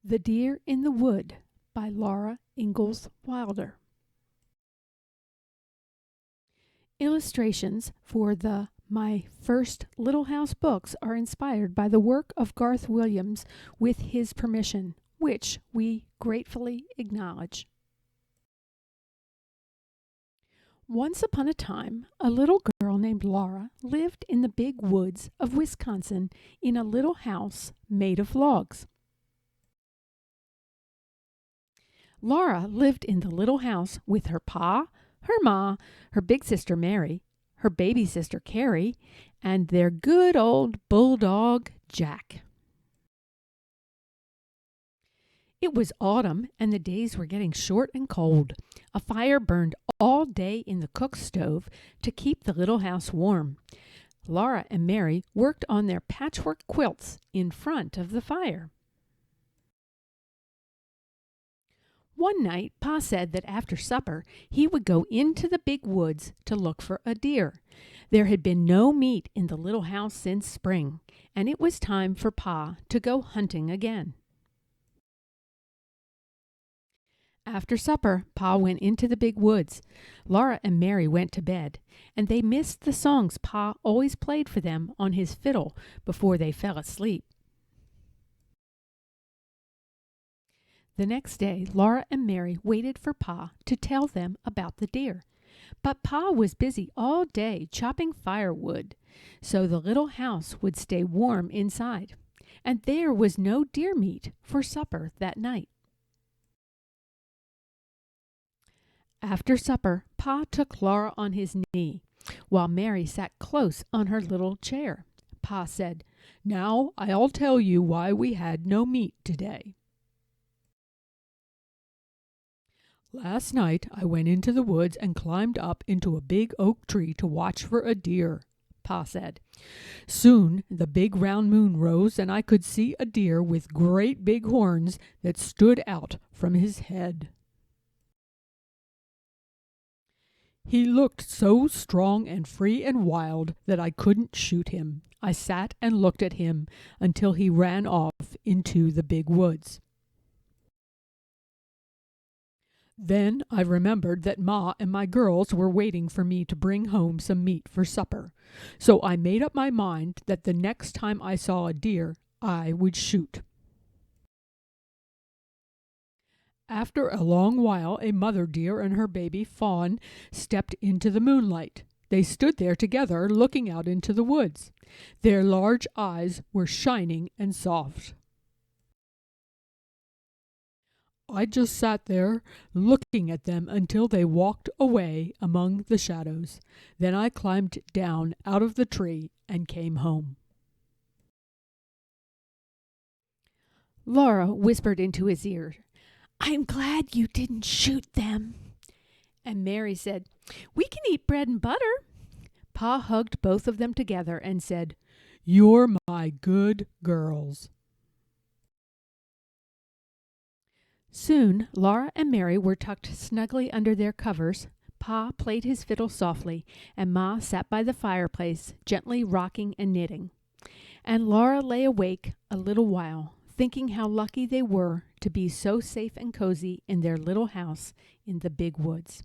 The Deer in the Wood by Laura Ingalls Wilder. Illustrations for the My First Little House books are inspired by the work of Garth Williams with his permission, which we gratefully acknowledge. Once upon a time, a little girl named Laura lived in the big woods of Wisconsin in a little house made of logs. Laura lived in the little house with her pa, her ma, her big sister Mary, her baby sister Carrie, and their good old bulldog Jack. It was autumn, and the days were getting short and cold. A fire burned all day in the cook stove to keep the little house warm. Laura and Mary worked on their patchwork quilts in front of the fire. One night, Pa said that after supper he would go into the big woods to look for a deer. There had been no meat in the little house since spring, and it was time for Pa to go hunting again. After supper, Pa went into the big woods. Laura and Mary went to bed, and they missed the songs Pa always played for them on his fiddle before they fell asleep. The next day, Laura and Mary waited for Pa to tell them about the deer. But Pa was busy all day chopping firewood, so the little house would stay warm inside, and there was no deer meat for supper that night. After supper, Pa took Laura on his knee, while Mary sat close on her little chair. Pa said, "Now I'll tell you why we had no meat today. Last night I went into the woods and climbed up into a big oak tree to watch for a deer," Pa said. "Soon the big round moon rose and I could see a deer with great big horns that stood out from his head. He looked so strong and free and wild that I couldn't shoot him. I sat and looked at him until he ran off into the big woods. Then I remembered that Ma and my girls were waiting for me to bring home some meat for supper, so I made up my mind that the next time I saw a deer, I would shoot. After a long while, a mother deer and her baby fawn stepped into the moonlight. They stood there together, looking out into the woods. Their large eyes were shining and soft. I just sat there, looking at them until they walked away among the shadows. Then I climbed down out of the tree and came home." Laura whispered into his ear, "I'm glad you didn't shoot them." And Mary said, "We can eat bread and butter." Pa hugged both of them together and said, "You're my good girls." Soon Laura and Mary were tucked snugly under their covers. Pa played his fiddle softly, and Ma sat by the fireplace, gently rocking and knitting. And Laura lay awake a little while, thinking how lucky they were to be so safe and cozy in their little house in the big woods.